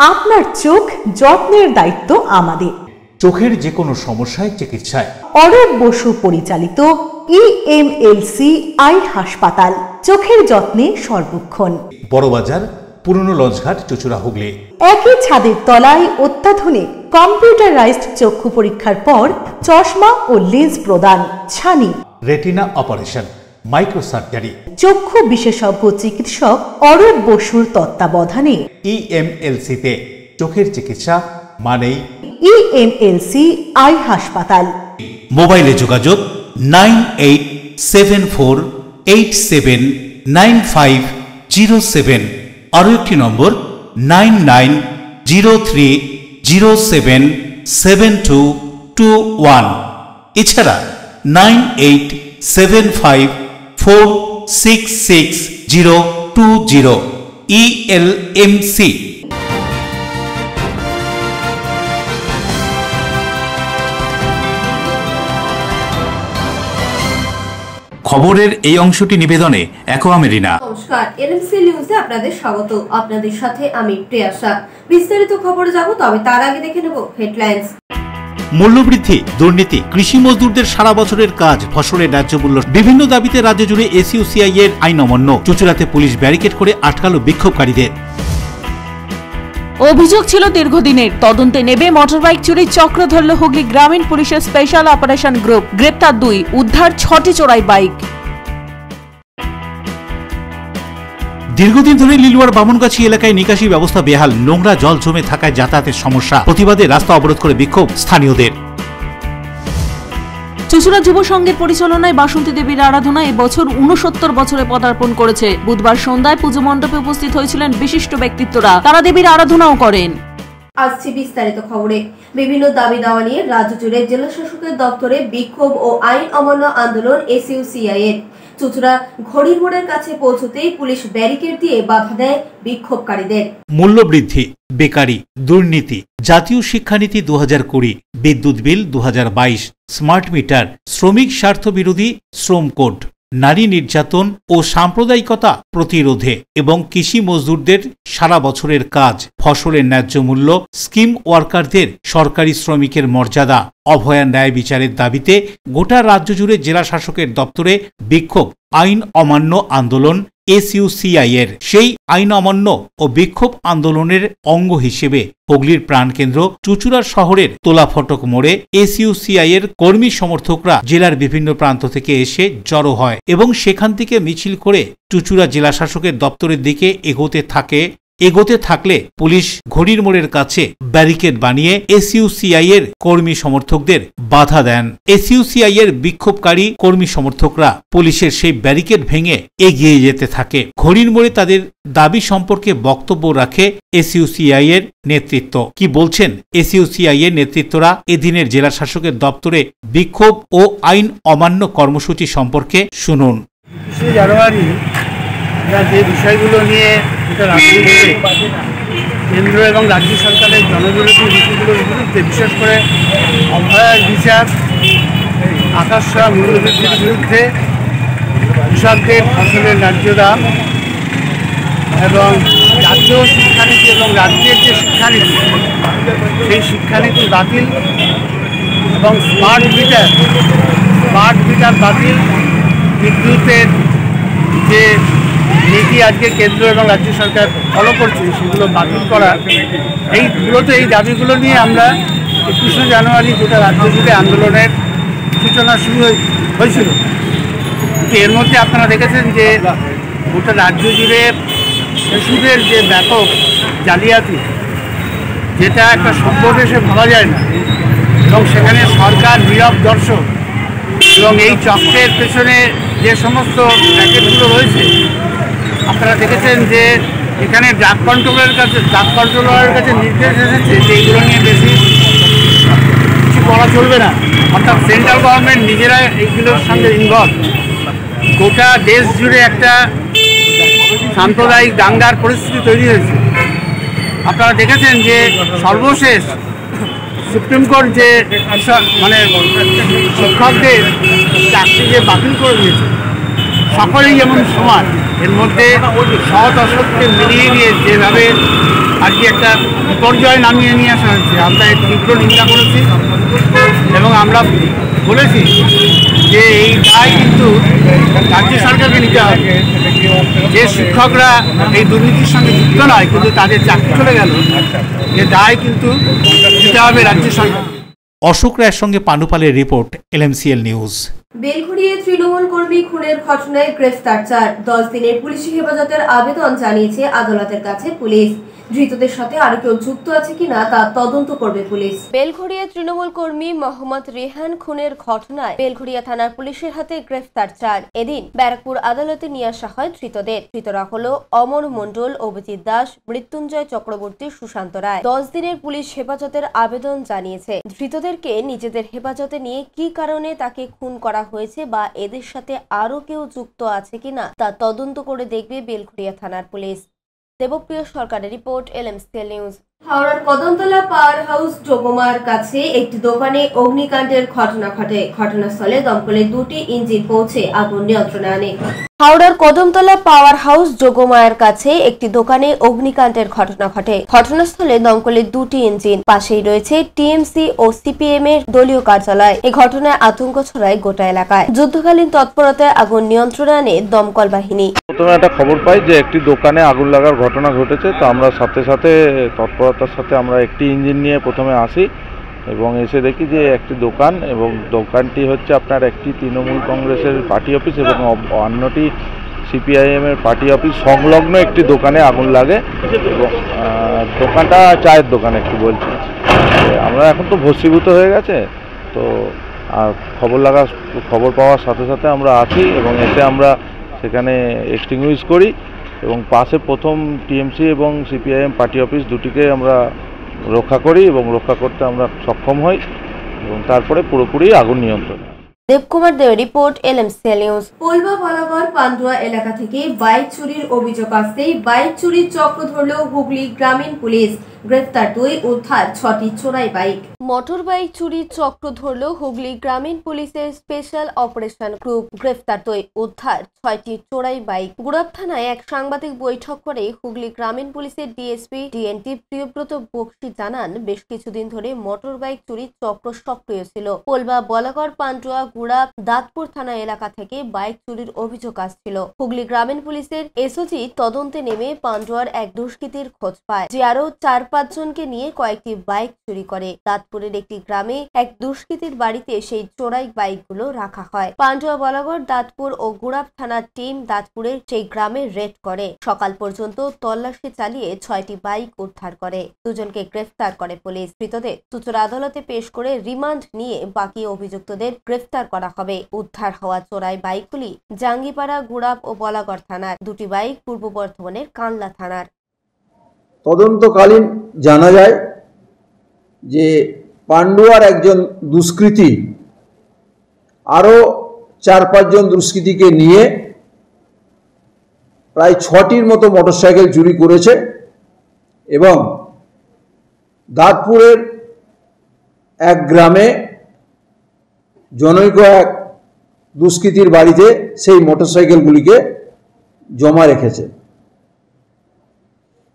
আপনার চোখ যত্নের দায়িত্ব আমাদের। চোখের যে কোনো সমস্যায় চিকিৎসায় অরূপ বসু পরিচালিত EMLC আই হাসপাতাল, চোখের যত্নে সর্বক্ষণ। বড়বাজার, পুরনো লঞ্চঘাট, চুঁচুড়া, হুগলি। একই ছাদের তলায় অত্যাধুনিক কম্পিউটারাইজড চক্ষু পরীক্ষার পর চশমা ও লেন্স প্রদান, ছানি, রেটিনা অপারেশন, মাইক্রোসার্জারি। চক্ষু বিশেষজ্ঞ চিকিৎসক অরূপ বসুর তত্ত্বাবধানে EMLC-তে চোখের চিকিৎসা মানেই EMLC আই হাসপাতাল। মোবাইলে যোগাযোগ 9874879507। আরও একটি নম্বর 9903077221। এছাড়া 9875466020। ELMC। খবরের এই অংশটি নিবেদনে অ্যাকোয়া মেরিনা। নমস্কার, এলএমসি নিউজে আপনাদের স্বাগত। আপনাদের সাথে আমি প্রিয়াশা। বিস্তারিত খবর যাব, তবে তার আগে দেখে নেব হেডলাইন্স। মূল্যবৃদ্ধি, দুর্নীতি, কৃষি মজদুরদের সারা বছরের কাজ, ফসলের ন্যায্য মূল্য, বিভিন্ন দাবিতে রাজ্য জুড়ে ACUCI এর আইন অমান্য। চুঁচুড়াতে পুলিশ ব্যারিকেড করে আটকালো বিক্ষোভকারীদের। অভিযোগ ছিল দীর্ঘদিনের, তদন্তে নেবে মোটরবাইক চুরির চক্র ধরল হুগলি গ্রামীণ পুলিশের স্পেশাল অপারেশন গ্রুপ। গ্রেপ্তার 2, উদ্ধার 6টি চোরাই বাইক। দীর্ঘদিন ধরে লিলুয়ার বামনগাছি এলাকায় নিকাশি ব্যবস্থা বেহাল, নোংরা জল জমে থাকায় যাতায়াতের সমস্যা। প্রতিবাদে রাস্তা অবরোধ করে বিক্ষোভ স্থানীয়দের। চুঁচুড়া যুব সংঘের পরিচালনায় বাসন্তী দেবীর আরাধনা এবছর 69 বছরে পদার্পণ করেছে। বুধবার সন্ধ্যায় পুজো মণ্ডপে উপস্থিত হয়েছিলেন বিশিষ্ট ব্যক্তিত্বরা, তারা দেবীর আরাধনাও করেন। আসছে বিস্তারিত খবরে। বিভিন্ন দাবি দাওয়া নিয়ে রাজ্য জুড়ে জেলা শাসকের দপ্তরে বিক্ষোভ ও আইন অমান্য আন্দোলন ACUCI এর। চুঁচুড়া ঘড়ির মোড়ের কাছে পৌঁছতেই পুলিশ ব্যারিকেড দিয়ে বাধা দেয় বিক্ষোভকারীদের। মূল্যবৃদ্ধি, বেকারি, দুর্নীতি, জাতীয় শিক্ষানীতি 2020, বিদ্যুৎ বিল 2022, স্মার্ট মিটার, শ্রমিক স্বার্থ বিরোধী শ্রম কোড, নারী নির্যাতন ও সাম্প্রদায়িকতা প্রতিরোধে এবং কৃষি মজদুরদের সারা বছরের কাজ, ফসলের ন্যায্য মূল্য, স্কিম ওয়ার্কারদের সরকারি শ্রমিকের মর্যাদা, অভয়া ন্যায় বিচারের দাবিতে গোটা রাজ্য জুড়ে জেলা শাসকের দপ্তরে বিক্ষোভ, আইন অমান্য আন্দোলন ACUCI এর। সেই আইন অমান্য ও বিক্ষোভ আন্দোলনের অঙ্গ হিসেবে হুগলির প্রাণকেন্দ্র চুঁচুড়া শহরের তোলাফটক মোড়ে ACUCI এর কর্মী সমর্থকরা জেলার বিভিন্ন প্রান্ত থেকে এসে জড়ো হয় এবং সেখান থেকে মিছিল করে চুঁচুড়া জেলা শাসকের দপ্তরের দিকে এগোতে থাকলে পুলিশ ঘড়ির মোড়ের কাছে ব্যারিকেড বানিয়ে ACUCI এর কর্মী সমর্থকদের বাধা দেন। ACUCI এর বিক্ষোভকারী কর্মী সমর্থকরা পুলিশের সেই ব্যারিকেড ভেঙে এগিয়ে যেতে থাকে। ঘড়ির মোড়ে তাদের দাবি সম্পর্কে বক্তব্য রাখে ACUCI এর নেতৃত্ব। কি বলছেন ACUCI এর নেতৃত্বরা এদিনের জেলা শাসকের দপ্তরে বিক্ষোভ ও আইন অমান্য কর্মসূচি সম্পর্কে শুনুন। জানুয়ারি যে বিষয়গুলো নিয়ে কেন্দ্র এবং রাজ্য সরকারের জনবিরোধী নীতিগুলোর বিরুদ্ধে, বিশেষ করে অভয়ার বিচার, আকাশছোঁয়া মূল্যবৃদ্ধির বিরুদ্ধে, কৃষকদের ফসলের ন্যায্য দাম এবং জাতীয় শিক্ষানীতি এবং রাজ্যের যে শিক্ষানীতি সেই শিক্ষানীতি বাতিল এবং স্মার্ট মিটার বাতিল, বিদ্যুতের যে নীতি আজকে কেন্দ্র এবং রাজ্য সরকার ফলো করছে সেগুলো বাতিল করা, এই দাবিগুলো নিয়ে আমরা 21শে জানুয়ারি গোটা রাজ্য জুড়ে আন্দোলনের সূচনা শুরু হয়েছিল। এর মধ্যে আপনারা দেখেছেন যে গোটা রাজ্য জুড়ে ওষুধের যে ব্যাপক জালিয়াতি, যেটা একটা সভ্য দেশে ভাবা যায় না, এবং সেখানে সরকার নীরব দর্শক, এবং এই চক্রের পেছনে যে সমস্ত প্যাকেটগুলো রয়েছে আপনারা দেখেছেন যে এখানে ড্রাগ কন্ট্রোলারের কাছে নির্দেশ এসেছে যে এইগুলো নিয়ে বেশি কিছু করা চলবে না, অর্থাৎ সেন্ট্রাল গভর্নমেন্ট নিজেরা এইগুলোর সঙ্গে ইনভলভ। গোটা দেশ জুড়ে একটা সাম্প্রদায়িক দাঙ্গার পরিস্থিতি তৈরি হয়েছে। আপনারা দেখেছেন যে সর্বশেষ সুপ্রিম কোর্ট যে শিক্ষকদের চাকরি যে বাতিল করে দিয়েছে, সকলেই যেমন সমান, এর মধ্যে সৎ অসৎকে মিলিয়ে নিয়ে যেভাবে আজকে একটা বিপর্যয় নামিয়ে নিয়ে আসা হয়েছে। আমরা এর তীব্র নিন্দা করেছি এবং আমরা বলেছি যে এই দায় কিন্তু রাজ্য সরকারকে নিতে হবে। যে শিক্ষকরা এই দুর্নীতির সঙ্গে যুক্ত নয় কিন্তু তাদের চাকরি চলে গেল, যে দায় কিন্তু নিতে হবে রাজ্য সরকার। অশোক রায়ের সঙ্গে পানুপালের রিপোর্ট, LMCL নিউজ। বেলঘড়িয়ে তৃণমূল কর্মী খুনের ঘটনায় গ্রেফতার 4, 10 দিনের পুলিশি হেফাজতের আবেদন জানিয়েছে আদালতের কাছে পুলিশ। ধৃতদের সাথে আরো কেউ যুক্ত আছে কিনা তা তদন্ত করবে পুলিশ। বেলঘড়িয়া তৃণমূল কর্মী মোহাম্মদ রেহান খুনের ঘটনায় বেলঘড়িয়া থানার পুলিশের হাতে গ্রেফতার 4। এদিন ব্যারাকপুর আদালতে নিয়ে আসা হয় ধৃতদের। ধৃতরা হলো অমর মণ্ডল, অভিজিৎ দাস, মৃত্যুঞ্জয় চক্রবর্তী, সুশান্ত রায়। 10 দিনের পুলিশ হেফাজতের আবেদন জানিয়েছে। ধৃতদেরকে নিজেদের হেফাজতে নিয়ে কি কারণে তাকে খুন করা হয়েছে বা এদের সাথে আরো কেউ যুক্ত আছে কিনা তা তদন্ত করে দেখবে বেলঘড়িয়া থানার পুলিশ। দেবপ্রিয় সরকারের রিপোর্ট, LMCL নিউজ। হাওড়ার কদমতলা পাওয়ার হাউস যোগমার কাছে একটি দোকানে অগ্নিকাণ্ডের ঘটনা ঘটে। ঘটনাস্থলে দমকলের 2টি ইঞ্জিন পৌঁছে আগুন নিয়ন্ত্রণে আনে। হাওড়ার কদমতলা পাওয়ার হাউস যোগমায়ের কাছে একটি দোকানে অগ্নিকাণ্ডের ঘটনা ঘটে। ঘটনাস্থলে দমকলের 2টি ইঞ্জিন, পাশেই রয়েছে টিএমসি ও সিপিএম এর দলীয় কার্যালয়। এই ঘটনায় আতঙ্ক ছড়ায় গোটা এলাকায়। যুদ্ধকালীন তৎপরতায় আগুন নিয়ন্ত্রণে আনে দমকল বাহিনী। প্রথমে একটা খবর পাই যে একটি দোকানে আগুন লাগার ঘটনা ঘটেছে, তো আমরা সাথে সাথে তৎপরতার সাথে আমরা একটি ইঞ্জিন নিয়ে প্রথমে আসি এবং এসে দেখি যে একটি দোকান, এবং দোকানটি হচ্ছে আপনার একটি তৃণমূল কংগ্রেসের পার্টি অফিস এবং অন্যটি সিপিআইএম এর পার্টি অফিস সংলগ্ন একটি দোকানে আগুন লাগে। এবং দোকানটা চায়ের দোকান একটু বলছি। আমরা এখন তো ভস্মীভূত হয়ে গেছে, তো খবর পাওয়ার সাথে সাথে আমরা আসি এবং এসে আমরা সেখানে এক্সটিংগুইশ করি এবং পাশে প্রথম টিএমসি এবং সিপিআইএম পার্টি অফিস দুটিকে আমরা রক্ষা করি এবং রক্ষা করতে আমরা সক্ষম হই এবং তারপরে পুরোপুরি আগুন নিয়ন্ত্রণ। দেবকুমার দেওয়ার report, LMCL news. Polba Balagarh Pandua এলাকা থেকে বাইক চুরির অভিযোগ আসতেই বাইক চুরির চক্র ধরল হুগলি গ্রামীণ পুলিশ। গ্রেফতার 2, উদ্ধার 6টি চোরাই বাইক। মোটর বাইক চুরির চক্র ধরল হুগলি গ্রামীণ পুলিশের স্পেশাল অপারেশন গ্রুপ। গ্রেফতার 2, উদ্ধার 6টি চোরাই বাইক। গুড়াব থানায় এক সাংবাদিক বৈঠক করে হুগলি গ্রামীণ পুলিশের ডিএসপি ডিএনটি প্রিয়ব্রত বক্সি জানান, বেশ কিছুদিন ধরে মোটর বাইক চুরির চক্র সক্রিয় ছিল। পোলবা বলাগড় পান্ডুয়া গুড়াব দাঁতপুর থানা এলাকা থেকে বাইক চুরির অভিযোগ আসছিল। হুগলি গ্রামীণ পুলিশের এসওজি তদন্তে নেমে পান্ডুয়ার এক দুষ্কৃতীর খোঁজ পায়, যে আরো 4-5 জনকে নিয়ে কয়েকটি বাইক চুরি করে। দাঁতপুরের একটি গ্রামে এক দুষ্কৃতীর বাড়িতে সেই চোরাই বাইকগুলো রাখা হয়। পান্ডুয়া বলাগড় দাঁতপুর ও গুড়াব থানার টিম দাঁতপুরের সেই গ্রামে রেড করে। সকাল পর্যন্ত তল্লাশি চালিয়ে 6টি বাইক উদ্ধার করে। 2 জনকে গ্রেফতার করে পুলিশ। ধৃতদের চুচুড়া আদালতে পেশ করে রিমান্ড নিয়ে বাকি অভিযুক্তদের গ্রেফতার করা হবে। উদ্ধার হওয়া চোরাই বাইকগুলি জাঙ্গিপাড়া, গুড়াব ও বলাগড় থানার, 2টি বাইক পূর্ব বর্ধমানের কানলা থানার। তদন্তকালীন জানা যায় যে পান্ডুয়ার একজন দুষ্কৃতী আরও 4-5 জন দুষ্কৃতীকে নিয়ে প্রায় 6টির মতো মোটরসাইকেল চুরি করেছে এবং দাঁতপুরের এক গ্রামে জনৈক এক দুষ্কৃতীর বাড়িতে সেই মোটরসাইকেলগুলিকে জমা রেখেছে।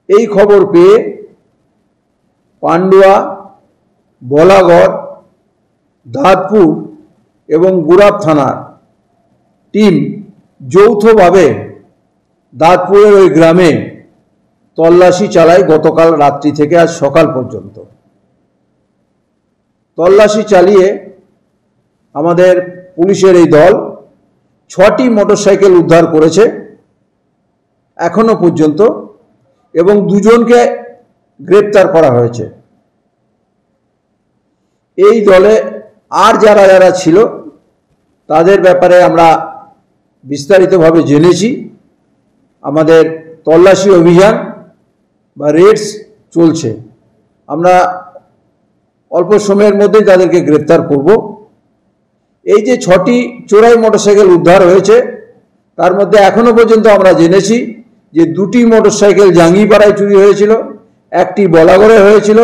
এই খবর পেয়ে পান্ডুয়া, বলাগড়, দাঁতপুর এবং গুড়াব থানার টিম যৌথভাবে দাঁতপুরের ওই গ্রামে তল্লাশি চালায় গতকাল রাত্রি থেকে আজ সকাল পর্যন্ত। তল্লাশি চালিয়ে আমাদের পুলিশের এই দল 6টি মোটরসাইকেল উদ্ধার করেছে এখনো পর্যন্ত এবং 2 জনকে গ্রেপ্তার করা হয়েছে। এই দলে আর যারা যারা ছিল তাদের ব্যাপারে আমরা বিস্তারিতভাবে জেনেছি। আমাদের তল্লাশি অভিযান বা রেডস চলছে। আমরা অল্প সময়ের মধ্যেই তাদেরকে গ্রেপ্তার করব। এই যে 6টি চোরাই মোটরসাইকেল উদ্ধার হয়েছে তার মধ্যে এখনো পর্যন্ত আমরা জেনেছি যে 2টি মোটরসাইকেল জাঙ্গিপাড়ায় চুরি হয়েছিল, একটি বলাগড়ে হয়েছিল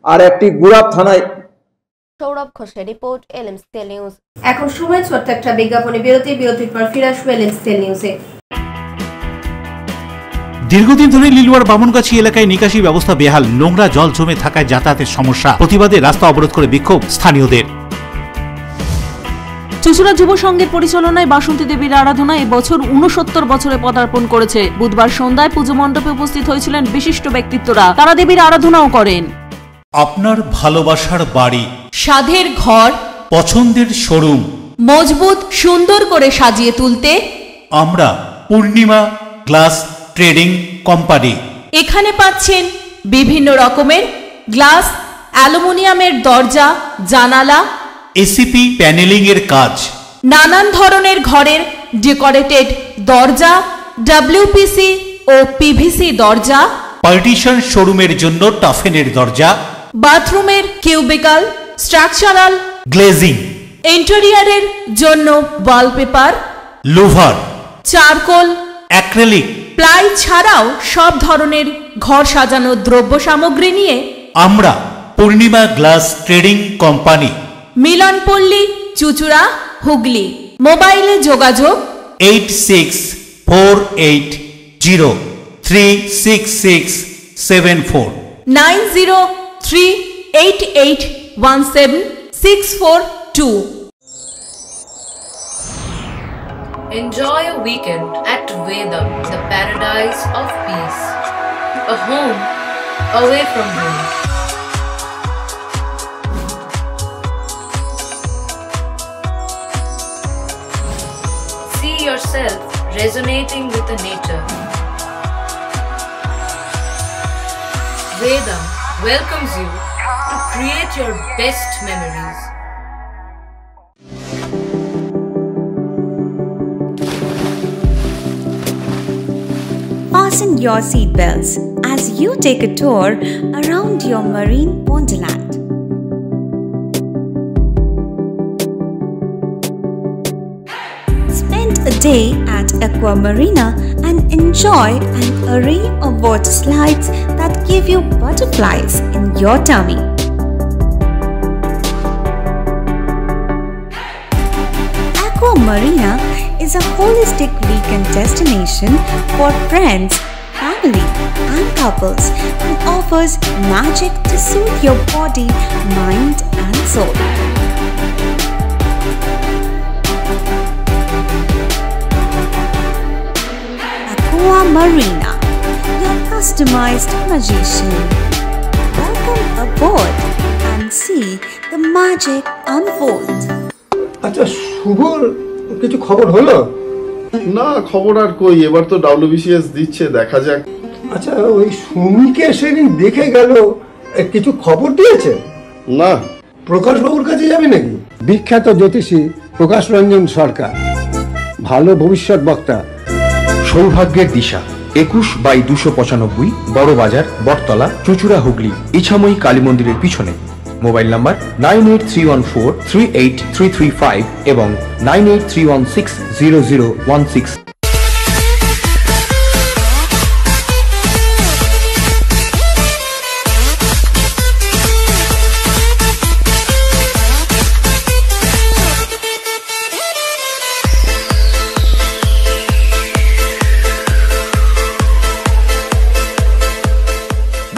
আর একটি গুড়াব থানায়। সৌরভ ঘোষের রিপোর্ট, LMCL নিউজ। এখন সময় ছোট্ট একটা বিজ্ঞাপনে বিরতির পর ফিরে আসবো LMCL নিউজে। দীর্ঘদিন ধরে লিলুয়ার বামনগাছি এলাকায় নিকাশি ব্যবস্থা বেহাল, নোংরা জল জমে থাকায় যাতায়াতের সমস্যা। প্রতিবাদে রাস্তা অবরোধ করে বিক্ষোভ স্থানীয়দের। চুঁচুড়া যুব সংঘের পরিচালনায় বাসন্তী দেবীর আরাধনা এবছর ৬৯ বছরে পদার্পণ করেছে। বুধবার সন্ধ্যায় পুজো মণ্ডপে উপস্থিত হয়েছিলেন বিশিষ্ট ব্যক্তিত্বরা। তারা দেবীর আরাধনাও করেন। আপনার ভালোবাসার বাড়ি, সাধের ঘর, পছন্দের শোরুম মজবুত সুন্দর করে সাজিয়ে তুলতে আমরা পূর্ণিমা গ্লাস ট্রেডিং কোম্পানি। এখানে পাচ্ছেন বিভিন্ন রকমের গ্লাস, অ্যালুমিনিয়ামের দরজা, জানালা, এসিপি প্যানেলিং এর কাজ, নানান ধরনের ঘরের ডেকোরেটেড দরজা, ডব্লিউপিসি ও পিভিসি দরজা, পার্টিশন শোরুমের জন্য টাফেনের দরজা, বাথরুমের কিউবিকাল, স্ট্রাকচারাল গ্লেজিং, ইন্টেরিয়রের জন্য wallpaper, louver, charcoal, acrylic, ply ছাড়াও সব ধরনের ঘর সাজানোর দ্রব্য সামগ্রী নিয়ে আমরা Purnima glass trading company, Milanpally, চুঁচুড়া, হুগলি। মোবাইলে যোগাযোগ 8648036674 9038817642। Enjoy a weekend at Vedam, the paradise of peace. A home away from home. See yourself resonating with the nature. Vedam welcomes you to create your best memories. Fasten your seatbelts as you take a tour around your marine wonderland. Spend a day at Aqua Marina and enjoy an array of water slides that give you butterflies in your tummy. Aqua Marina is a holistic weekend destination for friends, family, and couples and offers magic to soothe your body, mind, and soul. Aqua Marina, your customized magician. Welcome aboard and see the magic unfold. আচ্ছা, শুভর কিছু খবর হলো? না, খবর আর কই, এবার তো WBCS দিচ্ছে, দেখা যাক। আচ্ছা, ওই সুমিকে সেদিন দেখে গেল, কিছু খবর দিয়েছে? না। প্রকাশ বাবুর কাছে যাবে নাকি? বিখ্যাত জ্যোতিষী প্রকাশ রঞ্জন সরকার, ভালো ভবিষ্যৎ বক্তা। সৌভাগ্যের দিশা 21/295 বড় বাজার, বটতলা, চুঁচুড়া, হুগলি, ইছাময়ী কালী মন্দিরের পিছনে। মোবাইল নাম্বার 9831438335 এবং 9831600016।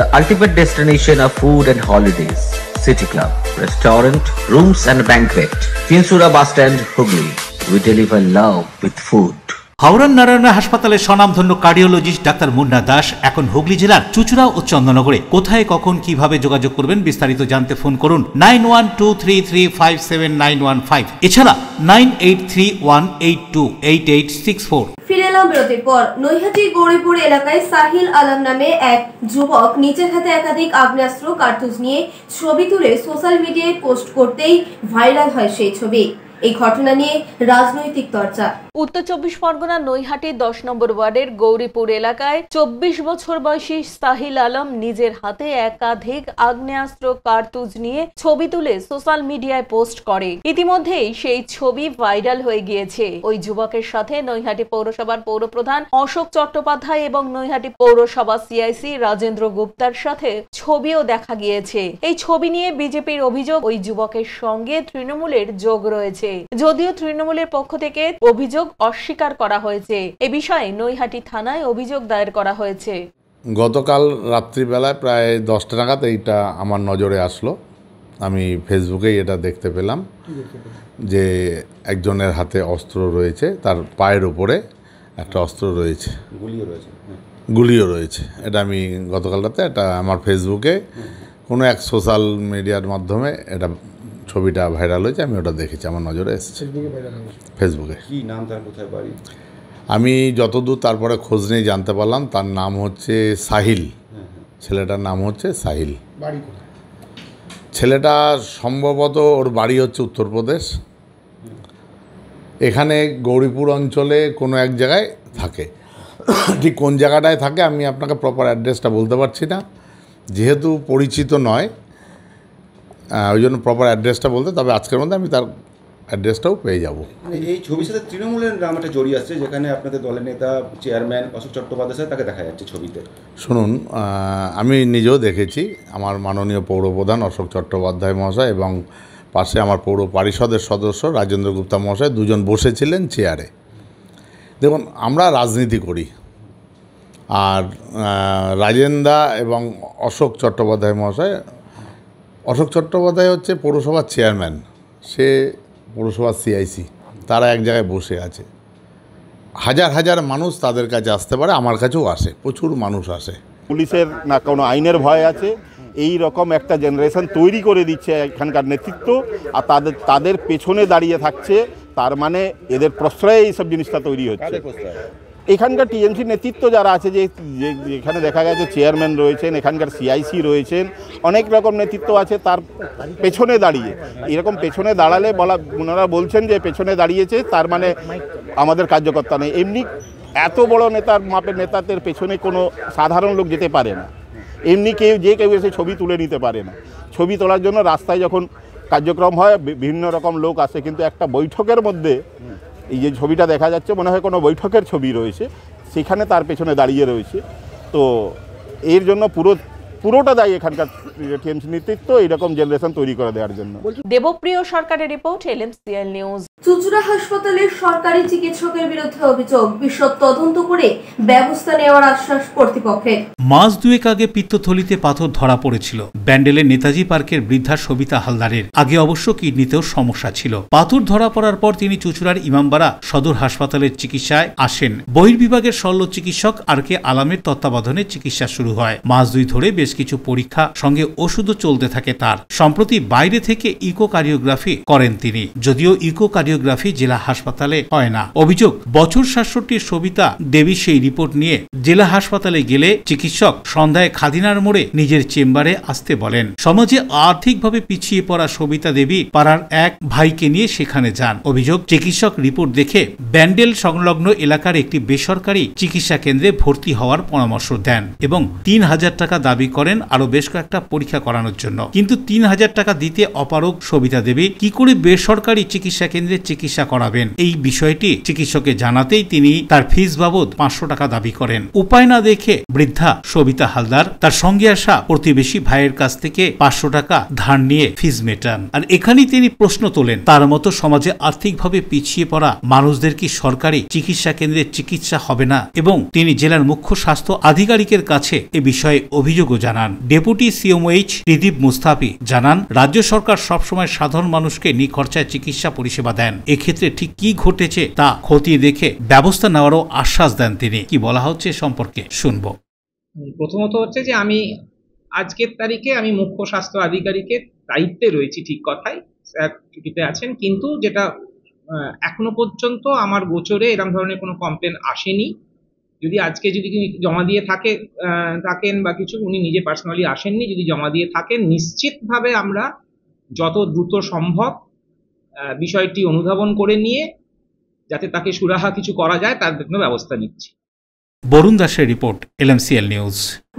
The ultimate destination of food and holidays. City Club, restaurant, rooms and banquet. Chinsura Bus Stand, Hugli. We deliver love with food. হাওড়ার নারায়ণা হাসপাতালের স্বনামধন্য কার্ডিওলজিস্ট ডাক্তার মুন্না দাস এখন হুগলি জেলার চুঁচুড়া ও চন্দননগরে। কোথায়, কখন, কিভাবে যোগাযোগ করবেন বিস্তারিত জানতে ফোন করুন 9123357915। এছাড়া 9831828864। ফিরে এলাম বিরতির পর। নৈহাটি গৌরীপুর এলাকায় সাহিল আলম নামে এক যুবক নিজের হাতে একাধিক আগ্নেয়াস্ত্র কার্তুজ নিয়ে ছবি তুলে সোশ্যাল মিডিয়ায় পোস্ট করতেই ভাইরাল হয় সেই ছবি। এই ঘটনা নিয়ে রাজনৈতিক চর্চা। উত্তর 24 পরগনার নৈহাটি 10 নম্বর ওয়ার্ডের গৌরীপুর এলাকায় 24 বছর বয়সী সাহিল আলম নিজের হাতে একাধিক আগ্নেয়াস্ত্র কার্তুজ নিয়ে ছবি তুলে সোশ্যাল মিডিয়ায় পোস্ট করে। ইতিমধ্যেই সেই ছবি ভাইরাল হয়ে গিয়েছে। ওই যুবকের সাথে নৈহাটি পৌরসভার পৌরপ্রধান অশোক চট্টোপাধ্যায় এবং নৈহাটি পৌরসভা সিআইসি রাজেন্দ্র গুপ্তার সাথে ছবিও দেখা গিয়েছে। এই ছবি নিয়ে বিজেপির অভিযোগ, ওই যুবকের সঙ্গে তৃণমূলের যোগ রয়েছে। হয়েছে, যদিও তৃণমূলের পক্ষ থেকে অভিযোগ অস্বীকার করা হয়েছে। এ বিষয়ে নৈহাটি থানায় অভিযোগ দায়ের করা হয়েছে। গতকাল রাত্রিবেলায় প্রায় 10টা নাগাদ এইটা আমার নজরে আসলো। আমি ফেসবুকেই এটা দেখতে পেলাম যে একজনের হাতে অস্ত্র রয়েছে, তার পায়ের উপরে একটা অস্ত্র রয়েছে, গুলিও রয়েছে। এটা আমি গতকাল রাতে এটা আমার ফেসবুকে কোনো এক সোশ্যাল মিডিয়ার মাধ্যমে এটা ছবিটা ভাইরাল হয়েছে, আমি ওটা দেখেছি, আমার নজরে এসেছে ফেসবুকে। কি নাম, তার কোথায় বাড়ি? আমি যতদূর তারপরে খোঁজ নিয়ে জানতে পারলাম তার নাম হচ্ছে সাহিল, ছেলেটার নাম হচ্ছে সাহিল। ছেলেটা সম্ভবত ওর বাড়ি হচ্ছে উত্তরপ্রদেশ, এখানে গৌরীপুর অঞ্চলে কোনো এক জায়গায় থাকে। ঠিক কোন জায়গাটায় থাকে আমি আপনাকে প্রপার অ্যাড্রেসটা বলতে পারছি না, যেহেতু পরিচিত নয় ওই জন্য প্রপার অ্যাড্রেসটা বলতে, তবে আজকের মধ্যে আমি তার অ্যাড্রেসটাও পেয়ে যাব। এই ছবির সাথে তৃণমূলের নাম একটা জড়িয়ে আসছে, যেখানে আপনাদের দলের নেতা চেয়ারম্যান অশোক চট্টোপাধ্যায় তাকে দেখা যাচ্ছে ছবিতে। শুনুন, আমি নিজেও দেখেছি, আমার মাননীয় পৌরপ্রধান অশোক চট্টোপাধ্যায় মহাশয় এবং পাশে আমার পৌর পরিষদের সদস্য রাজেন্দ্র গুপ্তা মহাশয় দুজন বসেছিলেন চেয়ারে। দেখুন, আমরা রাজনীতি করি, আর রাজেন্দা এবং অশোক চট্টোপাধ্যায় মহাশয়, অশোক চট্টোপাধ্যায় হচ্ছে পৌরসভার চেয়ারম্যান, সে পৌরসভার সিআইসি, তারা এক জায়গায় বসে আছে। হাজার হাজার মানুষ তাদের কাছে আসতে পারে, আমার কাছেও আসে, প্রচুর মানুষ আসে। পুলিশের না কোনো আইনের ভয় আছে, এই রকম একটা জেনারেশন তৈরি করে দিচ্ছে এখানকার নেতৃত্ব, আর তাদের পেছনে দাঁড়িয়ে থাকছে, তার মানে এদের প্রশ্রয়ে এইসব জিনিসটা তৈরি হচ্ছে। এখানকার টিএমসি নেতৃত্ব যারা আছে, যে এখানে দেখা গেছে চেয়ারম্যান রয়েছেন, এখানকার সিআইসি রয়েছেন, অনেক রকম নেতৃত্ব আছে, তার পেছনে দাঁড়িয়ে এরকম পেছনে দাঁড়ালে ওনারা বলছেন যে পেছনে দাঁড়িয়েছে তার মানে আমাদের কার্যকর্তা নেই। এমনি এত বড় নেতার মাপের নেতাদের পেছনে কোনো সাধারণ লোক যেতে পারে না, এমনি কেউ এসে ছবি তুলে নিতে পারে না। ছবি তোলার জন্য রাস্তায় যখন কার্যক্রম হয় বিভিন্ন রকম লোক আসে, কিন্তু একটা বৈঠকের মধ্যে এই যে ছবিটা দেখা যাচ্ছে মনে হয় কোনো বৈঠকের ছবি রয়েছে, সেখানে তার পেছনে দাঁড়িয়ে রয়েছে। তো এর জন্য পুরোটা দায়ী এখানকার টিএমসি নেতৃত্ব এইরকম জেনারেশন তৈরি করে দেওয়ার জন্য। দেবপ্রিয় সরকারের রিপোর্ট, LMCL নিউজ। চুঁচুড়া হাসপাতালের সরকারি চিকিৎসকের বিরুদ্ধে অভিযোগ, বিশদ তদন্ত করে ব্যবস্থা নেওয়ার আশ্বাস কর্তৃপক্ষের। মাস দুয়েক আগে পিত্তথলিতে পাথর ধরা পড়েছিল ব্যান্ডেলের নেতাজি পার্কের বৃদ্ধা সবিতা হালদারের। আগে অবশ্য কিডনিতেও সমস্যা ছিল। পাথর ধরা পড়ার পর তিনি চুঁচুড়ার ইমামবাড়া সদর হাসপাতালের চিকিৎসায় আসেন। বহির্বিভাগের শল্য চিকিৎসক RK আলামের তত্ত্বাবধানে চিকিৎসা শুরু হয়। মাস দুই ধরে বেশ কিছু পরীক্ষা সঙ্গে ওষুধও চলতে থাকে তার। সম্প্রতি বাইরে থেকে ইকোকার্ডিওগ্রাফি করেন তিনি, যদিও ইকোকার্ডিওগ্রাফি জেলা হাসপাতালে হয় না। অভিযোগ, বছর ৬৭ সবিতা দেবী সেই রিপোর্ট নিয়ে জেলা হাসপাতালে গেলে চিকিৎসক সন্ধ্যায় খাদিনার মোড়ে নিজের চেম্বারে আসতে বলেন। সমাজে আর্থিকভাবে পিছিয়ে পড়া সবিতা দেবী পাড়ার এক ভাইকে নিয়ে সেখানে যান। অভিযোগ, চিকিৎসক রিপোর্ট দেখে ব্যান্ডেল সংলগ্ন এলাকার একটি বেসরকারি চিকিৎসা কেন্দ্রে ভর্তি হওয়ার পরামর্শ দেন এবং ৩,০০০ টাকা দাবি করেন আরো বেশ কয়েকটা পরীক্ষা করানোর জন্য। কিন্তু ৩,০০০ টাকা দিতে অপারগ সবিতা দেবী কি করে বেসরকারি চিকিৎসা কেন্দ্রে চিকিৎসা করাবেন, এই বিষয়টি চিকিৎসকে জানাতেই তিনি তার ফিস বাবদ ৫০০ টাকা দাবি করেন। উপায় না দেখে বৃদ্ধা সবিতা হালদার তার সঙ্গে আসা প্রতিবেশী ভাইয়ের কাছ থেকে ৫০০ টাকা ধার নিয়ে ফিস মেটান। আর এখানেই তিনি প্রশ্ন তোলেন, তার মতো সমাজে আর্থিকভাবে পিছিয়ে পড়া মানুষদের কি সরকারি চিকিৎসা কেন্দ্রে চিকিৎসা হবে না? এবং তিনি জেলার মুখ্য স্বাস্থ্য আধিকারিকের কাছে এ বিষয়ে অভিযোগও জানান। ডেপুটি CMOH ত্রিদীপ মুস্তাফি জানান, রাজ্য সরকার সবসময় সাধারণ মানুষকে নিখরচায় চিকিৎসা পরিষেবা দেন। এক্ষেত্রে ঠিক কি ঘটেছে তা খতিয়ে দেখে ব্যবস্থা নেওয়ারও আশ্বাস দেন তিনি। কি বলা হচ্ছে সম্পর্কে শুনবো। প্রথমত হচ্ছে যে আমি আজকের তারিখে আমি মুখ্য স্বাস্থ্য আধিকারিকের দায়িত্বে রয়েছি, ঠিক কথাই, স্যার ছুটিতে আছেন, কিন্তু যেটা এখনো পর্যন্ত আমার গোচরে এরকম ধরনের কোনো কমপ্লেন আসেনি। যদি আজকে যদি জমা দিয়ে থাকেন বা কিছু, উনি নিজে পার্সোনালি আসেননি, যদি জমা দিয়ে থাকেন নিশ্চিতভাবে আমরা যত দ্রুত সম্ভব বিষয়টি অনুধাবন করে নিয়ে যাতে তাকে সুরাহা কিছু করা যায় তার জন্য ব্যবস্থা নিচ্ছি। বরুণ দাসের রিপোর্ট, LMCL নিউজ।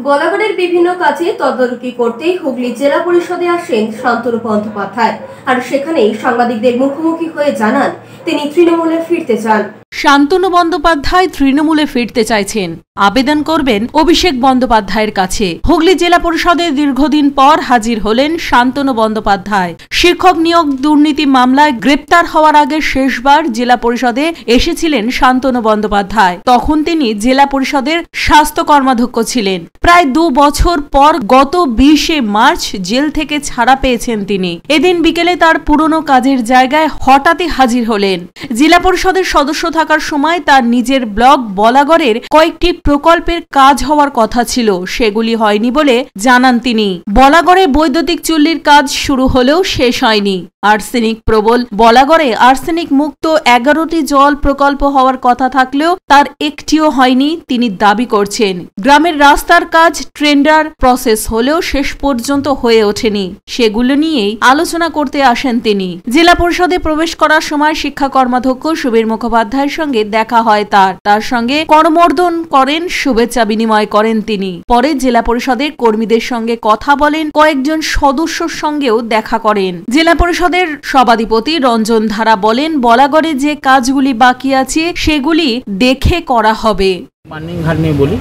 বলাগড়ের বিভিন্ন কাজে তদারকি করতেই হুগলি জেলা পরিষদে আসেন শান্তনু বন্দ্যোপাধ্যায়, আর সেখানেই সাংবাদিকদের মুখোমুখি হয়ে জানান তিনি তৃণমূলে ফিরতে চান। শান্তনু বন্দ্যোপাধ্যায় তৃণমূলে ফিরতে চাইছেন, আবেদন করবেন অভিষেক বন্দ্যোপাধ্যায়ের কাছে। হুগলি জেলা পরিষদে দীর্ঘদিন পর হাজির হলেন শান্তনু বন্দ্যোপাধ্যায়। শিক্ষক নিয়োগ দুর্নীতি মামলায় গ্রেপ্তার হওয়ার আগে শেষবার জেলা পরিষদে এসেছিলেন শান্তনু বন্দ্যোপাধ্যায়। তখন তিনি জেলা পরিষদের স্বাস্থ্য কর্মাধ্যক্ষ ছিলেন। প্রায় 2 বছর পর গত 20শে মার্চ জেল থেকে ছাড়া পেয়েছেন তিনি। এদিন বিকেলে তার পুরনো কাজের জায়গায় হঠাৎই হাজির হলেন। জেলা পরিষদের সদস্য থাকার সময় তার নিজের ব্লক বলাগড়ের কয়েকটি প্রকল্পের কাজ হওয়ার কথা ছিল, সেগুলি হয়নি বলে জানান তিনি। বলাগড়ে বৈদ্যুতিক চুল্লির কাজ শুরু হলেও শেষ হয়নি। আর্সেনিক প্রবল বলাগড়ে আর্সেনিক মুক্ত 11টি জল প্রকল্প হওয়ার কথা থাকলেও তার একটিও হয়নি তিনি দাবি করছেন। গ্রামের রাস্তার কাজ টেন্ডার প্রসেস হলেও শেষ পর্যন্ত হয়ে ওঠেনি, সেগুলো নিয়েই আলোচনা করতে আসেন তিনি। জেলা পরিষদে প্রবেশ করার সময় শিক্ষা কর্মাধ্যক্ষ সুবীর মুখোপাধ্যায়ের সঙ্গে দেখা হয় তার সঙ্গে করমর্দন করেন, শুভেচ্ছা বিনিময় করেন তিনি। পরে জেলা পরিষদের কর্মীদের সঙ্গে কথা বলেন, কয়েকজন সদস্যর সঙ্গেও দেখা করেন। জেলা পরিষদের সভাধিপতি রঞ্জন ধারা বলেন, বলাগড়ে যে কাজগুলি বাকি আছে সেগুলি দেখে করা হবে। মার্নিং ঘাট নিয়ে বলি,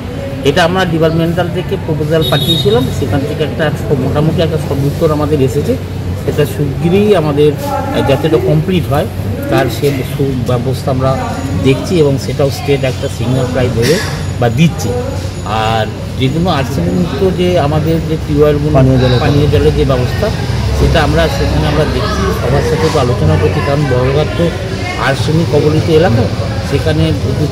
এটা আমরা ডিপার্টমেন্টাল থেকে প্রপোজাল পাঠিয়েছিলাম, সেখান থেকে একটা মোটামুটি একটা সদুত্তর আমাদের এসেছে। এটা শিগগিরই আমাদের যাতে এটা কমপ্লিট হয় তার সে ব্যবস্থা আমরা দেখছি এবং সেটাও স্টেট একটা সিগন্যাল প্রায় দেবে বা দিচ্ছে। আর যেগুলো আর্সেনিক মুক্ত যে আমাদের যে টিউবওয়েলগুলো পানীয় জলের যে ব্যবস্থা সেটা আমরা সেখানে আমরা দেখছি, সবার সাথে তো আলোচনা করছি, কারণ বড়ঘাট তো আর্সেনিক কবলিত এলাকা, সেখানে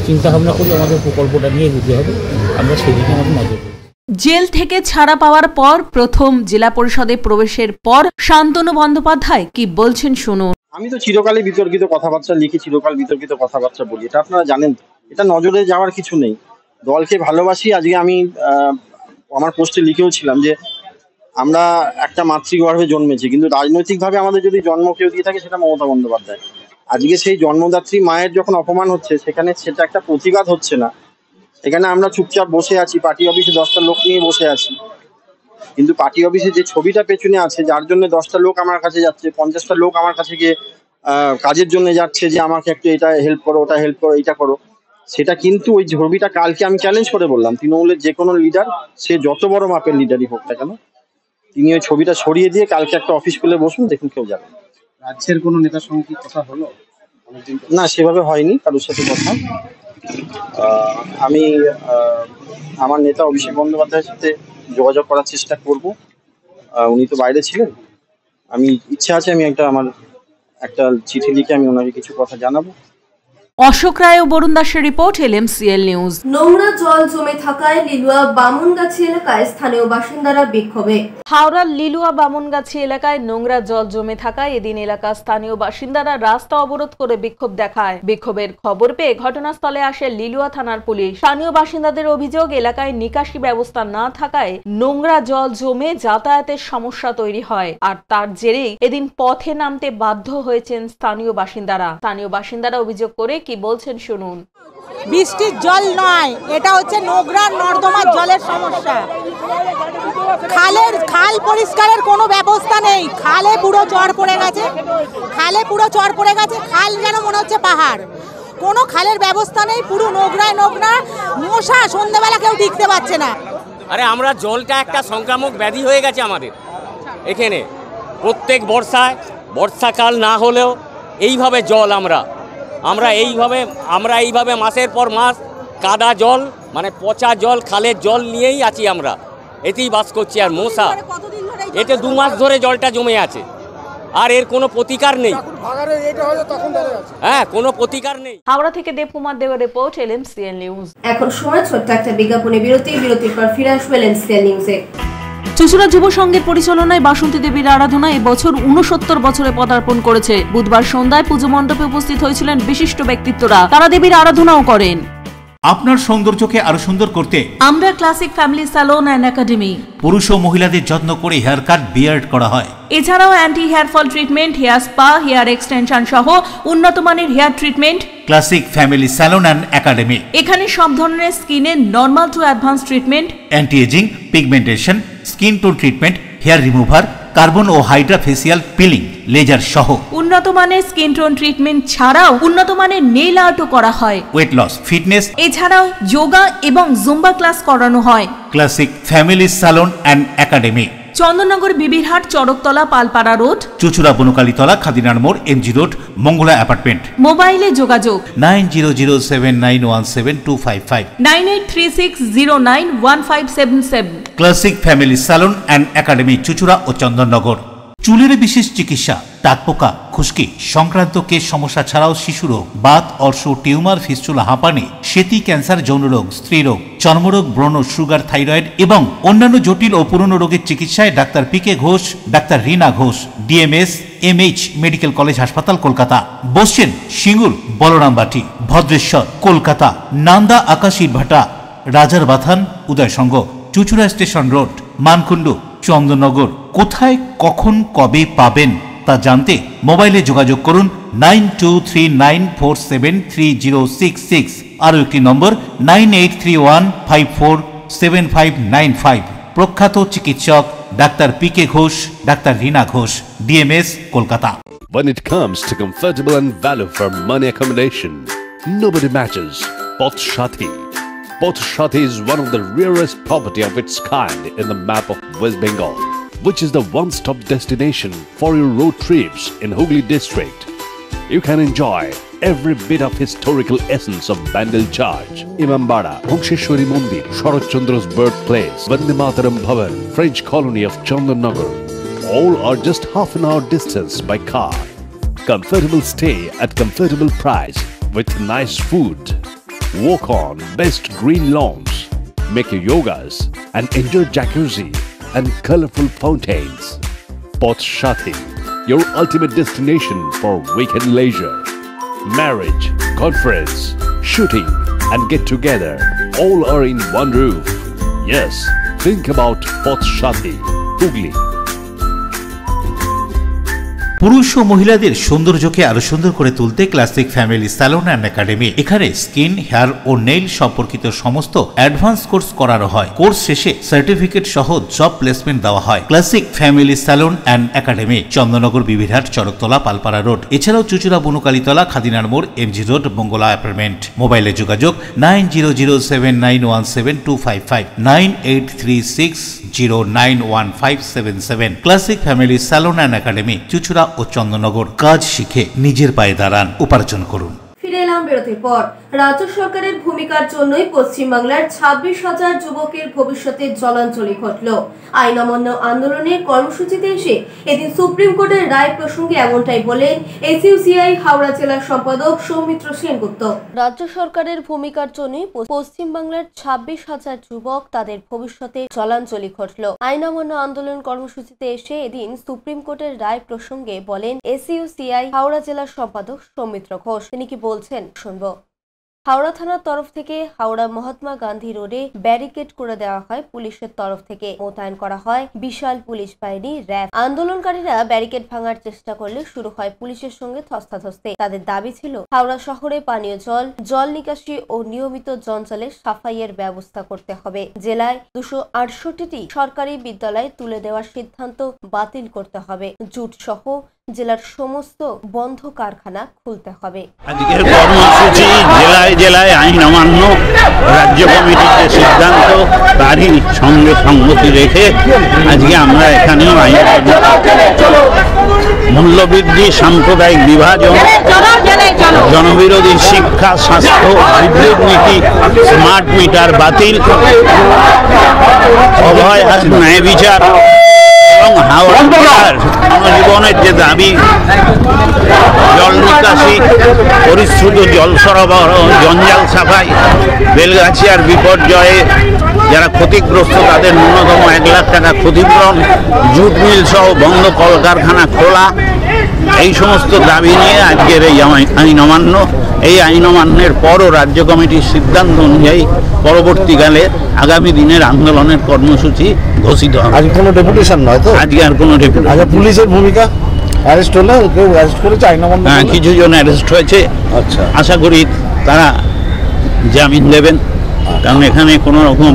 চিন্তা ভাবনা করি আমাদের প্রকল্পটা নিয়ে এগোতে হবে, আমরা সেদিকে আমাদের নজর করি। জেল থেকে ছাড়া পাওয়ার পর প্রথম জেলা পরিষদে প্রবেশের পর শান্তনু বন্দ্যোপাধ্যায় কি বলছেন শুনুন। আমি তো চিরকালই বিতর্কিত কথাবার্তা লিখি, চিরকাল বিতর্কিত কথাবার্তা বলি, এটা আপনারা জানেন। এটা নজরে যাওয়ার কিছু নেই, দলকে ভালোবাসি। আজকে আমি আমার পোস্টে লিখেও ছিলাম যে আমরা একটা মাতৃগর্ভে জন্মেছি, কিন্তু রাজনৈতিকভাবে আমাদের যদি জন্ম কেউ দিয়ে থাকে সেটা মমতা বন্দ্যোপাধ্যায়। আজকে সেই জন্মদাত্রী মায়ের যখন অপমান হচ্ছে, সেখানে সেটা একটা প্রতিবাদ হচ্ছে না, এখানে আমরা চুপচাপ বসে আছি, পার্টি অফিসে 10টা লোক নিয়ে বসে আছি, কিন্তু পার্টি অফিসে যে ছবিটা পেছনে আছে, যার জন্য 10টা লোক আমার কাছে যাচ্ছে, 50টা লোক আমার কাছে গিয়ে কাজের জন্য যাচ্ছে যে আমাকে একটু এটা হেল্প করো, ওটা হেল্প করো, এইটা করো, সেটা কিন্তু ওই ছবিটা কালকে আমি চ্যালেঞ্জ করে বললাম, তৃণমূলের যে কোনো লিডার, সে যত বড় মাপের লিডারই হোক না কেন, তিনি ওই ছবিটা সরিয়ে দিয়ে কালকে একটা অফিস খুলে বসুন, দেখুন কেউ যাবে। রাজ্যের কোনো নেতার সঙ্গে কি কথা হলো? না, সেভাবে হয়নি কারোর সাথে কথা। আমি আমার নেতা অভিষেক বন্দ্যোপাধ্যায়ের সাথে যোগাযোগ করার চেষ্টা করব, উনি তো বাইরে ছিলেন। আমি ইচ্ছা আছে আমি আমার একটা চিঠি লিখে আমি ওনাকে কিছু কথা জানাবো। অশোক রায় ও বরুণ দাসের রিপোর্ট, LMCL নিউজ। নোংরা জল জমে থাকায় লিলুয়া বামুনগাছি এলাকায় স্থানীয় বাসিন্দারা বিক্ষোভে। হাওড়ার লিলুয়া বামুনগাছি এলাকায় নোংরা জল জমে থাকায় এদিন এলাকার স্থানীয় বাসিন্দারা রাস্তা অবরোধ করে বিক্ষোভ দেখায়। বিক্ষোভের খবর পেয়ে ঘটনাস্থলে আসে লিলুয়া থানার পুলিশ। স্থানীয় বাসিন্দাদের অভিযোগ, এলাকায় নিকাশি ব্যবস্থা না থাকায় নোংরা জল জমে যাতায়াতের সমস্যা তৈরি হয়, আর তার জেরেই এদিন পথে নামতে বাধ্য হয়েছেন স্থানীয় বাসিন্দারা অভিযোগ করে কি বলছেন শুনুন। বৃষ্টির জল নয়, এটা হচ্ছে নোংরা নর্দমার জলের সমস্যা। খাল পরিষ্কারের কোনো ব্যবস্থা নেই, খালে পুরো চর পড়ে গেছে, খাল যেন মনে হচ্ছে পাহাড়। কোনো খালের ব্যবস্থা নেই, পুরো নোংরা, মশা, সন্ধ্যাবেলা কেউ টিকতে পারছে না। আরে আমরা জলটা একটা সংক্রামক ব্যাধি হয়ে গেছে আমাদের এখানে। প্রত্যেক বর্ষাকাল না হলেও এইভাবে জল আমরা এইভাবে মাসের পর মাস কাদা জল, মানে পচা জল, খালের জল নিয়েই আছি আমরা, এতেই বাস করছি। আর মশা, এতে 2 মাস ধরে জলটা জমে আছে, আর এর কোনো প্রতিকার নেই। হ্যাঁ, কোনো প্রতিকার নেই। হাওড়া থেকে দেবকুমার দেবের রিপোর্ট, LMCL নিউজ। এখন সময় ছোট্ট একটা বিজ্ঞাপনে বিরতির পর ফিরে আসবে LMCL নিউজে। চুঁচুড়া যুব সংঘের পরিচালনায় বাসন্তী দেবীর আরাধনা এবছর 69 বছরে পদার্পণ করেছে। বুধবার সন্ধ্যায় পুজো মণ্ডপে উপস্থিত হয়েছিলেন বিশিষ্ট ব্যক্তিত্বরা, তারা দেবীর আরাধনাও করেন। আপনার সৌন্দর্যকে আরো সুন্দর করতে আমরা classic family salon and academy. পুরুষ ও মহিলাদের যত্ন করে হেয়ার কাট, বিয়ার্ড করা হয়। এছাড়াও anti hair fall treatment, hair spa, hair extension সহ উন্নত মানের hair treatment, classic family salon and academy. এখানে সব ধরনের স্কিনের normal to advance treatment, anti aging, pigmentation, skin tone treatment, hair remover, carbon ও হাইড্রা ফেসিয়াল পিলিং, লেজার সহ উন্নত মানের স্কিন টোন ট্রিটমেন্ট ছাড়াও উন্নত মানের নেইল আর্টও করা হয়। ওয়েট লস, ফিটনেস, এছাড়াও যোগা এবং জুম্বা ক্লাস করানো হয়। Classic family salon and academy, Chandannagar, Bibirhat, Charaktala, Palpara road, চুচুড়া, বনকালীতলা, খাদিনার মোড়, এমজি রোড, মঙ্গলা অ্যাপার্টমেন্ট। মোবাইলে যোগাযোগ 9007917255, 9836091577। Classic family salon and academy, চুচুড়া ও চন্দননগর। চুলের বিশেষ চিকিৎসা, টাকপোকা, খুশকি সংক্রান্ত কেশ সমস্যা ছাড়াও শিশুরোগ, বাত, অর্শ, টিউমার, ফিস্টুলা, হাঁপানি, সেতি, ক্যান্সার, যৌনরোগ, স্ত্রীরোগ, চর্মরোগ, ব্রণ, সুগার, থাইরয়েড এবং অন্যান্য জটিল ও পুরনো রোগের চিকিৎসায় doctor PK Ghosh, doctor Rina Ghosh, DMS MH medical college হাসপাতাল, কলকাতা। বসছেন সিঙ্গুর, বলরামবাটি, ভদ্রেশ্বর, কলকাতা, নান্দা, আকাশ ইটভাটা, রাজার বাথান, উদয়সঙ্গ, চুচুড়া স্টেশন রোড, মানকুণ্ডু, চন্দননগর। কোথায়, কখন, কবে পাবেন তা জানতে মোবাইলে যোগাযোগ করুন 9239473066। আরও একটি নম্বর 9831547595। প্রখ্যাত চিকিৎসক doctor PK Ghosh, doctor Rina Ghosh, DMS, Kolkata. When it comes to comfortable and value for money accommodation, nobody matches Poth Shati. Poth Shati is one of the rarest property of its kind in the map of West Bengal, which is the one-stop destination for your road trips in Hooghly district. You can enjoy every bit of historical essence of Bandel Church, Imambara, Bhongsheshwari Mandir, Sharat Chandra's birthplace, Vande Mataram Bhavan, French colony of Chandanagar. All are just half an hour distance by car. Comfortable stay at comfortable price with nice food. Walk on best green lawns, make your yogas and enjoy jacuzzi and colorful fountains. Poth Shati, your ultimate destination for weekend leisure. Marriage, conference, shooting and get together all are in one roof. Yes, think about Poth Shati, Hooghly. পুরুষ ও মহিলাদের সৌন্দর্যকে আরো সুন্দর করে তুলতে classic family salon and academy. এখানে skin, hair ও nail সম্পর্কিত সমস্ত অ্যাডভান্স কোর্স করানো হয়। কোর্স শেষে সার্টিফিকেট সহ জব প্লেসমেন্ট দেওয়া হয়। Classic family salon and academy, Chandannagar, Bibirhat, Charaktala, Palpara road. এছাড়াও চুচুড়া, বনকালীতলা, খাদিনার মোড়, এমজি রোড, মঙ্গলা অ্যাপার্টমেন্ট। মোবাইলে যোগাযোগ 9007917255, 9836091577। Classic family salon and academy, চুচুড়া ও চন্দননগর। কাজ শিখে নিজের পায়ে দাঁড়ান, উপার্জন করুন। ফিরে এলাম বিরতির পর। রাজ্য সরকারের ভূমিকার জন্যই পশ্চিমবাংলার 26,000 যুবকের ভবিষ্যতে জলাঞ্জলি ঘটল। আইন অমান্য আন্দোলনের কর্মসূচিতে এসে এদিন সুপ্রিম কোর্টের রায় প্রসঙ্গে এমনটাই বলেন এসইউসিআই হাওড়া জেলার সম্পাদক সৌমিত্র সেনগুপ্ত। রাজ্য সরকারের ভূমিকার জন্যই পশ্চিমবাংলার 26,000 যুবক তাদের ভবিষ্যতে জলাঞ্জলি ঘটল। আইন অমান্য আন্দোলন কর্মসূচিতে এসে এদিন সুপ্রিম কোর্টের রায় প্রসঙ্গে বলেন এসইউসিআই হাওড়া জেলার সম্পাদক সৌমিত্র ঘোষ। তিনি কি বলছেন শুনবো। হাওড়া থানার তরফ থেকে হাওড়া মহাত্মা গান্ধী রোডে ব্যারিকেড করে দেওয়া হয়। পুলিশের তরফ থেকে মোতায়েন করা হয় বিশাল পুলিশ বাহিনী, র্যাব। আন্দোলনকারীরা ব্যারিকেড ভাঙার চেষ্টা করলে শুরু হয় পুলিশের সঙ্গে ধস্তাধস্তি। তাদের দাবি ছিল হাওড়া শহরে পানীয় জল, জল নিকাশি ও নিয়মিত জঞ্জালের সাফাইয়ের ব্যবস্থা করতে হবে। জেলায় 268টি সরকারি বিদ্যালয় তুলে দেওয়ার সিদ্ধান্ত বাতিল করতে হবে। জুট সহ জেলার সমস্ত বন্ধ কারখানা খুলতে হবে। আজকের কর্মসূচি জেলায় জেলায় আইন অমান্য, রাজ্য কমিটির যে সিদ্ধান্ত তারই সঙ্গে সঙ্গতি রেখে আজকে আমরা এখানেও আইন মূল্যবৃদ্ধি, সাম্প্রদায়িক বিভাজন, জনবিরোধী শিক্ষা, স্বাস্থ্য, বিদ্যুৎ নীতি, স্মার্ট মিটার বাতিল, অভয় ন্যায় বিচার এবং হাওড়া জেলার জনজীবনের যে দাবি, জল নিকাশি, পরিশ্রুত জল সরবরাহ, জঞ্জাল সাফাই, বেলগাছিয়ার বিপর্যয়ে যারা ক্ষতিগ্রস্ত তাদের ন্যূনতম 1 লাখ টাকা ক্ষতিপূরণ, জুট মিল সহ বন্ধ কলকারখানা খোলা, এই সমস্ত দাবি নিয়ে আজকের এই আইন অমান্য। এই আইন অমান্যের পরও রাজ্য কমিটির সিদ্ধান্ত অনুযায়ী পরবর্তীকালে আগামী দিনের আন্দোলনের কর্মসূচি ঘোষিত হবে। আজ কোনো ডেপুটেশন নয় তো? আজকে আর কোনো ডেপুটেশন। আচ্ছা, পুলিশের ভূমিকা? অ্যারেস্ট হলো, কেউ অ্যারেস্ট করেছে আইনবন্ধ? হ্যাঁ, কিছু জন অ্যারেস্ট হয়েছে। আচ্ছা, আশা করি তারা জামিন দেবেন, কারণ এখানে কোনো রকম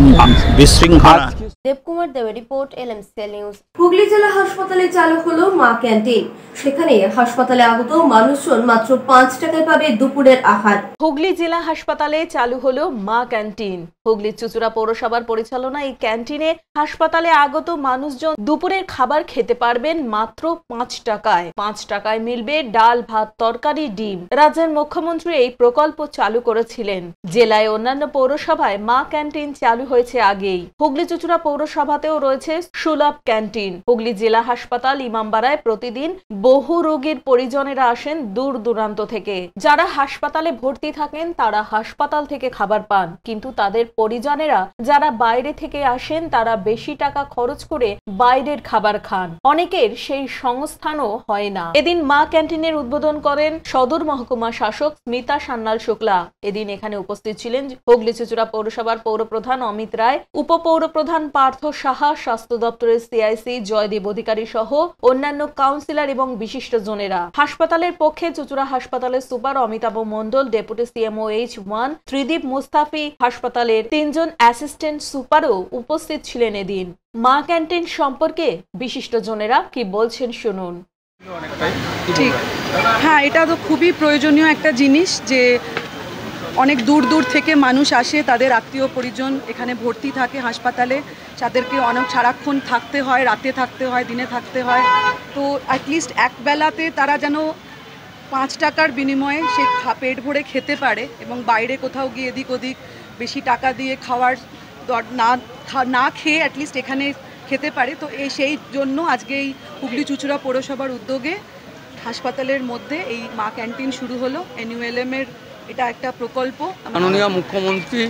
বিশৃঙ্খলা। দেবকুমার দেবের রিপোর্ট, এলএমসিএল নিউজ। হুগলি জেলা হাসপাতালে চালু হলো মা ক্যান্টিন। সেখানে হাসপাতালে আগত মানুষজন মাত্র 5 টাকায় পাবে দুপুরের আহার। হুগলি জেলা হাসপাতালে চালু হলো মা ক্যান্টিন। হুগলি চুঁচুড়া পৌরসভার পরিচালনায় এই ক্যান্টিনে হাসপাতালে আগত মানুষজন দুপুরের খাবার খেতে পারবেন মাত্র 5 টাকায়। 5 টাকায় মিলবে ডাল, ভাত, তরকারি, ডিম। রাজ্যের মুখ্যমন্ত্রী এই প্রকল্প চালু করেছিলেন। জেলায় অন্যান্য পৌরসভায় মা ক্যান্টিন চালু হয়েছে আগেই। হুগলি চুঁচুড়া পৌরসভাতেও রয়েছে সুলভ ক্যান্টিন। হুগলি জেলা হাসপাতাল ইমামবাড়ায় প্রতিদিন বহু রোগীর পরিজনেরা আসেন দূর দূরান্ত থেকে। যারা হাসপাতালে ভর্তি থাকেন তারা হাসপাতাল থেকে খাবার পান, কিন্তু তাদের পরিজনেরা যারা বাইরে থেকে আসেন তারা বেশি টাকা খরচ করে বাইরের খাবার খান। অনেকের সেই সংস্থানও হয় না। এদিন মা ক্যান্টিনের উদ্বোধন করেন সদর মহকুমা শাসক স্মিতা সান্যাল শুক্লা। এদিন এখানে উপস্থিত ছিলেন হুগলি চুঁচুড়া পৌরসভার পৌরপ্রধান অমিত রায়, উপপৌরপ্রধান পার্থ সাহা, স্বাস্থ্য দপ্তরের সিআইসি জয়দেব অধিকারী সহ অন্যান্য কাউন্সিলর এবং বিশিষ্ট জনেরা। হাসপাতালের পক্ষে চুঁচুড়া হাসপাতালের super Amitabha Mondal, deputy CMO H1 Tridip Mustafi, হাসপাতালের 3 জন অ্যাসিস্ট্যান্ট সুপারও উপস্থিত ছিলেন। এদিন মা ক্যান্টিন সম্পর্কে বিশিষ্ট জনেরা কি বলছেন শুনুন। ঠিক, হ্যাঁ, এটা তো খুবই প্রয়োজনীয় একটা জিনিস যে অনেক দূর দূর থেকে মানুষ আসে, তাদের আত্মীয় পরিজন এখানে ভর্তি থাকে হাসপাতালে, তাদেরকে অনেক সারাক্ষণ থাকতে হয়, রাতে থাকতে হয়, দিনে থাকতে হয়। তো অ্যাটলিস্ট এক বেলাতে তারা যেন 5 টাকার বিনিময়ে সে পেট ভরে খেতে পারে এবং বাইরে কোথাও গিয়ে এদিক ওদিক বেশি টাকা দিয়ে খাওয়ার না খেয়ে অ্যাটলিস্ট এখানে খেতে পারে। তো সেই জন্য আজকে এই হুগলি চুঁচুড়া পৌরসভার উদ্যোগে হাসপাতালের মধ্যে এই মা ক্যান্টিন শুরু হলো। NULM-এর এটা একটা প্রকল্প। মাননীয় মুখ্যমন্ত্রী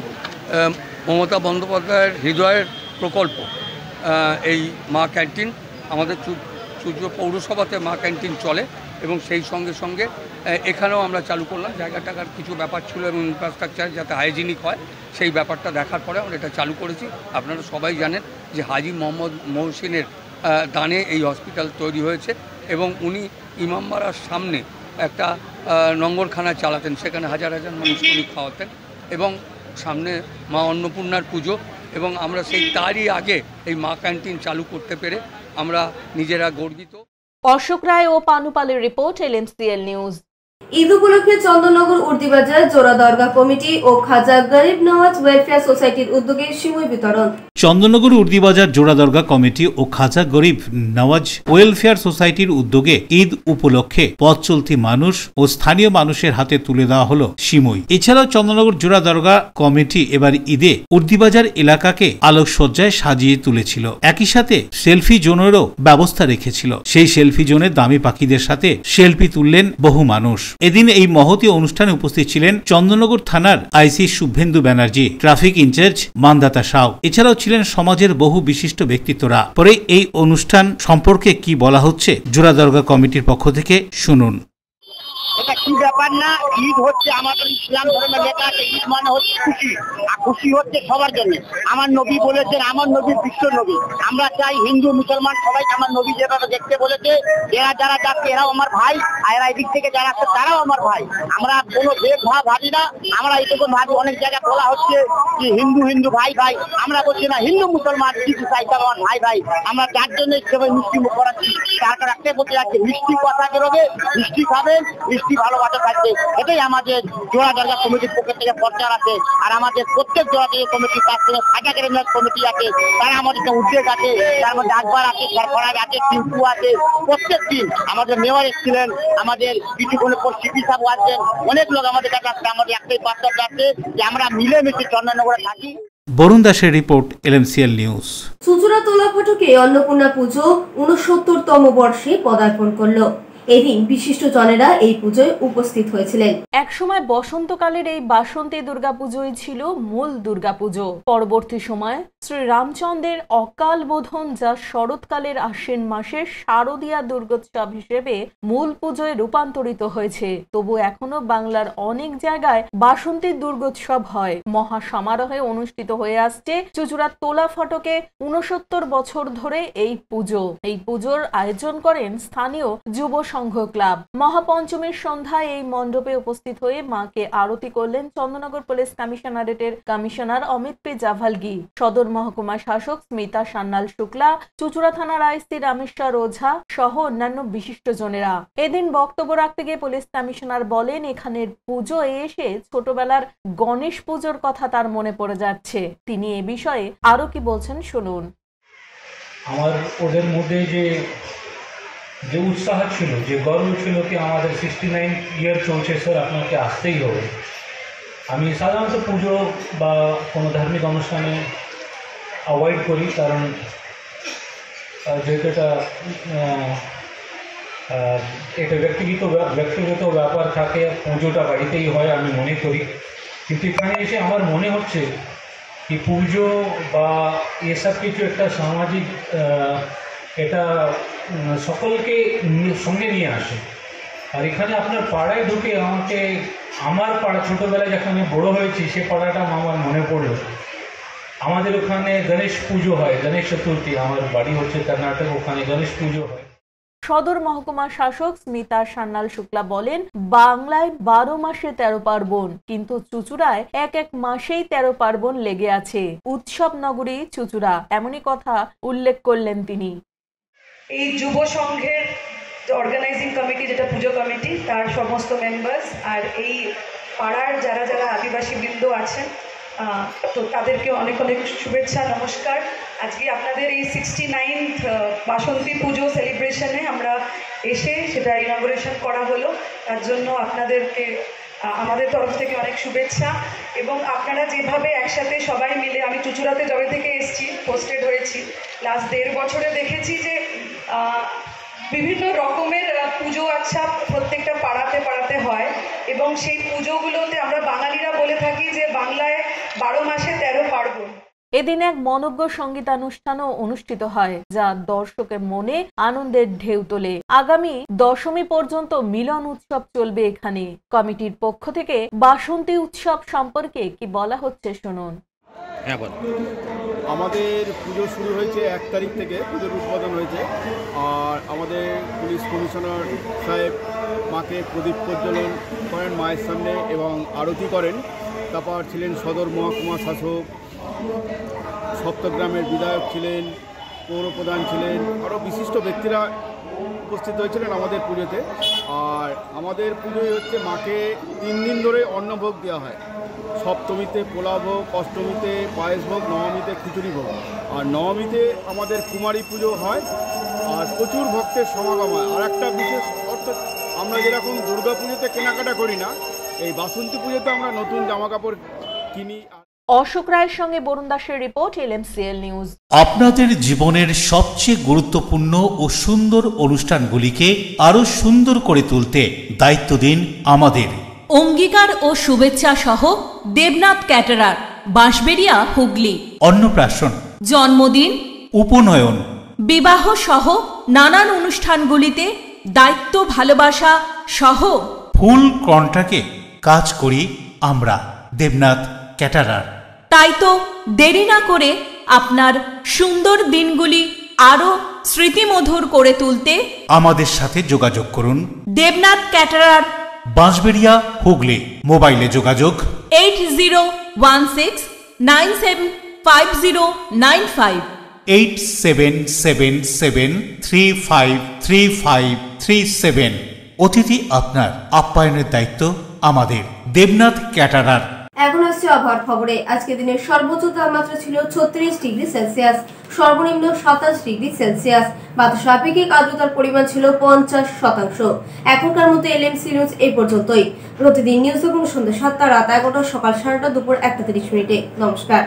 মমতা বন্দ্যোপাধ্যায়ের হৃদয়ের প্রকল্প এই মা ক্যান্টিন। আমাদের চুঁচুড়া পৌরসভাতে মা ক্যান্টিন চলে এবং সেই সঙ্গে সঙ্গে এখানেও আমরা চালু করলাম। জায়গা টাকার কিছু ব্যাপার ছিল এবং ইনফ্রাস্ট্রাকচার যাতে হাইজিনিক হয় সেই ব্যাপারটা দেখার পরে আমরা এটা চালু করেছি। আপনারা সবাই জানেন যে হাজি মোহাম্মদ মহসিনের দানে এই হসপিটাল তৈরি হয়েছে এবং উনি ইমামবাড়ার সামনে একটা লঙ্গরখানা চালাতেন, সেখানে হাজার হাজার মানুষকে উনি খাওয়াতেন এবং সামনে মা অন্নপূর্ণার পুজো এবং আমরা সেই তারই আগে এই মা ক্যান্টিন চালু করতে পেরে আমরা নিজেরা গর্বিত। অশোক রায় ও পানুপালের রিপোর্ট, এলএমসিএল নিউজ। ঈদ উপলক্ষে চন্দননগর উর্দিবাজার জোড়া দরগা কমিটি ও খাজা গরিব নওয়াজ ওয়েলফেয়ার সোসাইটির উদ্যোগে সিমুই বিতরণ। চন্দননগর উর্দিবাজার জোড়া দরগা কমিটি ও খাজা গরিব নওয়াজ ওয়েলফেয়ার সোসাইটির উদ্যোগে ঈদ উপলক্ষে পথ চলতি মানুষ ও স্থানীয় মানুষের হাতে তুলে দেওয়া হলো সিমুই। এছাড়াও চন্দননগর জোড়া দরগা কমিটি এবার ঈদে উর্দিবাজার এলাকাকে আলোকসজ্জায় সাজিয়ে তুলেছিল। একই সাথে সেলফি জোনেরও ব্যবস্থা রেখেছিল। সেই সেলফি জোনে দামি পাখিদের সাথে সেলফি তুললেন বহু মানুষ। এদিন এই মহতী অনুষ্ঠানে উপস্থিত ছিলেন চন্দননগর থানার আইসি শুভেন্দু ব্যানার্জি, ট্রাফিক ইনচার্জ মানদাতা সাউ। এছাড়াও ছিলেন সমাজের বহু বিশিষ্ট ব্যক্তিত্বরা। পরে এই অনুষ্ঠান সম্পর্কে কি বলা হচ্ছে জোড়া দরগা কমিটির পক্ষ থেকে শুনুন। এটা কি ব্যাপার না, ঈদ হচ্ছে আমাদের ইসলাম ধর্মে লেখা আছে, ঈদ মানে হচ্ছে খুশি, আর খুশি হচ্ছে সবার জন্য। আমার নবী বলেছেন, আমার নবী বিশ্ব নবী। আমরা চাই হিন্দু মুসলমান সবাই আমার নবী যেভাবে দেখতে বলেছে, এরা যারা যাচ্ছে এরাও আমার ভাই, আর এরা এদিক থেকে যারা আসছে তারাও আমার ভাই। আমরা কোনো ভেদভাব ভাবি না, আমরা এইটুকু ভাবি। অনেক জায়গায় বলা হচ্ছে যে হিন্দু হিন্দু ভাই ভাই, আমরা বলছি না, হিন্দু মুসলমান কিছু চাই তার আমার ভাই ভাই। আমরা যার জন্য সেভাবে মিষ্টি মুখ করাচ্ছি। তার একটাই বলতে যাচ্ছে, মিষ্টি কথা বেরোবে, মিষ্টি খাবেন, মিষ্টি ভালোবাসা থাকবে। এটাই আমাদের জোড়া দরগা কমিটির পক্ষ থেকে প্রচার আছে। আর আমাদের প্রত্যেক জোড়া দরগা কমিটি, তার সঙ্গে খাজা গরিব নওয়াজ কমিটি আছে, তারা আমাদের উদ্যোগ আছে, তার মধ্যে আকবর আছে, সরফরাজ আছে, টিঙ্কু আছে, প্রত্যেক দিন আমাদের মেয়র এসেছিলেন, আমাদের কিছু কোনো সিপি সাহেব আছেন, অনেক লোক আমাদের কাছে আসছে। আমাদের একটাই বার্তা যাচ্ছে যে আমরা মিলেমিশে চন্দননগরে থাকি। বরুণ দাসের রিপোর্ট, এলএমসিএল নিউজ। চুঁচুড়া তোলা ফটকে অন্নপূর্ণা পুজো 69তম বর্ষে পদার্পণ করলো। এদিন বিশিষ্ট জনেরা এই পুজোয় উপস্থিত হয়েছিলেন। একসময় বসন্তকালের এই বাসন্তী দুর্গাপুজোই ছিল মূল দুর্গাপুজো। পরবর্তী সময়ে শ্রী রামচন্দ্রের অকাল বোধন, যা শরৎকালের আশ্বিন মাসের শারদীয়া দুর্গোৎসব হিসেবে মূল পুজোয় রূপান্তরিত হয়েছে। তবু এখনো বাংলার অনেক জায়গায় বাসন্তী দুর্গোৎসব হয়। মহা সমারোহে অনুষ্ঠিত হয়ে আসছে চুঁচুড়া তোলা ফটকে 69 বছর ধরে এই পুজো। এই পুজোর আয়োজন করেন স্থানীয় যুব সংঘ ক্লাব। মহাপঞ্চমীর সন্ধ্যায় এই মণ্ডপে উপস্থিত হয়ে মাকে আরতি করলেন চন্দননগর পুলিশ কমিশনারেটের কমিশনার অমিত পি জাভালগি, সদর মহকুমা শাসক স্মিতা সান্যাল শুক্লা, চুচুড়া থানার আইসি রামেশ্বর ওঝা সহ অন্যান্য বিশিষ্টজনেরা। এদিন বক্তব্য রাখতে গিয়ে পুলিশ কমিশনার বলেন, এখানের পুজো এসে ছোটবেলার গণেশ পুজোর কথা তার মনে পড়ে যাচ্ছে। তিনি এ বিষয়ে আরো কি বলছেন শুনুন। আমার ওদের মধ্যে যে উৎসাহ ছিল, যে গর্ব ছিল কি আমাদের 69 ইয়ার চলছে স্যার, আপনাকে আসতেই হবে। আমি সাধারণত পুজো বা কোনো ধার্মিক অনুষ্ঠানে অ্যাভয়েড করি, কারণ যেহেতু এটা ব্যক্তিগত ব্যাপার থাকে, পুজোটা বাড়িতেই হয় আমি মনে করি। কিন্তু এখানে এসে আমার মনে হচ্ছে কি পুজো বা এসব কিছু একটা সামাজিক, এটা সকলকে সঙ্গে নিয়ে আসে। আর এখানে আপনার পাড়ায় ঢুকে আমার পাড়া, ছোটোবেলায় যখন আমি বড়ো হয়েছি সে পাড়াটা আমার মনে পড়লো। আমাদের ওখানে গণেশ পুজো হয়, গণেশ চতুর্থী। আমার বাড়ি হচ্ছে কর্ণাটক, ওখানে গণেশ পুজো হয়। সদর মহকুমা শাসক স্মিতা সান্যাল শুক্লা বলেন, বাংলায় 12 মাসে 13 পার্বণ, কিন্তু চুচুড়ায় এক মাসেই 13 পার্বণ লেগে আছে। উৎসব নগরী চুচুড়া, এমনই কথা উল্লেখ করলেন তিনি। এই যুব সংঘের অর্গানাইজিং কমিটি, যেটা পুজো কমিটি, তার সমস্ত মেম্বার্স আর এই পাড়ার যারা যারা আদিবাসী বৃন্দ আছেন, তো তাদেরকে অনেক অনেক শুভেচ্ছা, নমস্কার। আজকে আপনাদের এই 69th বাসন্তী পুজো সেলিব্রেশনে আমরা এসে সেটা ইনঅগ্রেশন করা হলো, তার জন্য আপনাদেরকে আমাদের তরফ থেকে অনেক শুভেচ্ছা। এবং আপনারা যেভাবে একসাথে সবাই মিলে, আমি চুচুড়াতে যবে থেকে এসেছি, পোস্টেড হয়েছি, লাস্ট 1.5 বছরে দেখেছি যে বিভিন্ন রকমের পুজো আচ্ছা প্রত্যেকটা পাড়াতে পাড়াতে হয়, এবং সেই পুজোগুলোতে আমরা বাঙালিরা বলে থাকি যে বাংলায় 12 মাসে 13 পার্বণ। এদিন এক মনোজ্ঞ সঙ্গীতানুষ্ঠানও অনুষ্ঠিত হয়, যা দর্শকের মনে আনন্দের ঢেউ তোলে। আগামী দশমী পর্যন্ত মিলন উৎসব চলবে এখানে। কমিটির পক্ষ থেকে বাসন্তী উৎসব সম্পর্কে কি বলা হচ্ছে শুনুন। আমাদের পুজো শুরু হয়েছে 1 তারিখ থেকে, পুজোর উদ্বোধন হয়েছে। আর আমাদের পুলিশ কমিশনার সাহেব মাকে প্রদীপ প্রজ্বলন করেন মায়ের সামনে এবং আরতি করেন। তারপর ছিলেন সদর মহকুমা শাসক, সপ্তগ্রামের বিধায়ক ছিলেন, পৌরপ্রধান ছিলেন, আরও বিশিষ্ট ব্যক্তিরা উপস্থিত হয়েছিলেন আমাদের পুজোতে। আর আমাদের পুজোয় হচ্ছে মাকে 3 দিন ধরে অন্নভোগ দেওয়া হয়। সপ্তমীতে পোলা ভোগ, অষ্টমীতে পায়েস ভোগ, নবমীতে খিচুড়ি ভোগ। আর নবমীতে আমাদের কুমারী পুজো হয়, আর প্রচুর ভক্তের সমাগম হয়। আর একটা বিশেষ অর্থাৎ আমরা যেরকম দুর্গা পুজোতে কেনাকাটা করি না, এই বাসন্তী পুজোতে আমরা নতুন জামা কাপড় কিনি। অশোক রায়ের সঙ্গে বরুণ দাসের রিপোর্ট, LMCL নিউজ। আপনাদের জীবনের সবচেয়ে গুরুত্বপূর্ণ ও সুন্দর অনুষ্ঠানগুলিকে আরো সুন্দর করে তুলতে দায়িত্ব দিন আমাদের। অঙ্গীকার ও শুভেচ্ছা সহ দেবনাথ ক্যাটারার, বাঁশবেড়িয়া, হুগলি। অন্নপ্রাশন, জন্মদিন, উপনয়ন, বিবাহ সহ নানান অনুষ্ঠানগুলিতে দায়িত্ব, ভালোবাসা সহ ফুল কন্ট্রাক্টে কাজ করি আমরা, দেবনাথ ক্যাটারার। তাই তো দেরি না করে আপনার সুন্দর দিনগুলি আরো স্মৃতিমধুর করে তুলতে আমাদের সাথে যোগাযোগ করুন। দেবনাথ ক্যাটারার, বাঁশবেড়িয়া, হুগলি। মোবাইলে যোগাযোগ 8016975095, 8777353537। অতিথি আপনার, আপ্যায়নের দায়িত্ব আমাদের, দেবনাথ ক্যাটারার। এখন আসছে আবহাওয়ার খবরে। আজকে দিনের সর্বোচ্চ তাপমাত্রা ছিল 36 ডিগ্রি সেলসিয়াস, সর্বনিম্ন 27 ডিগ্রি সেলসিয়াস। বাতাস আপেক্ষিক আর্দ্রতার পরিমাণ ছিল 50%। এখনকার মতো LMC নিউজ এই পর্যন্তই। প্রতিদিন নিউজ দেখুন সন্ধ্যা 7টা, রাত 11টা, সকাল 8:30, দুপুর 1:30। নমস্কার।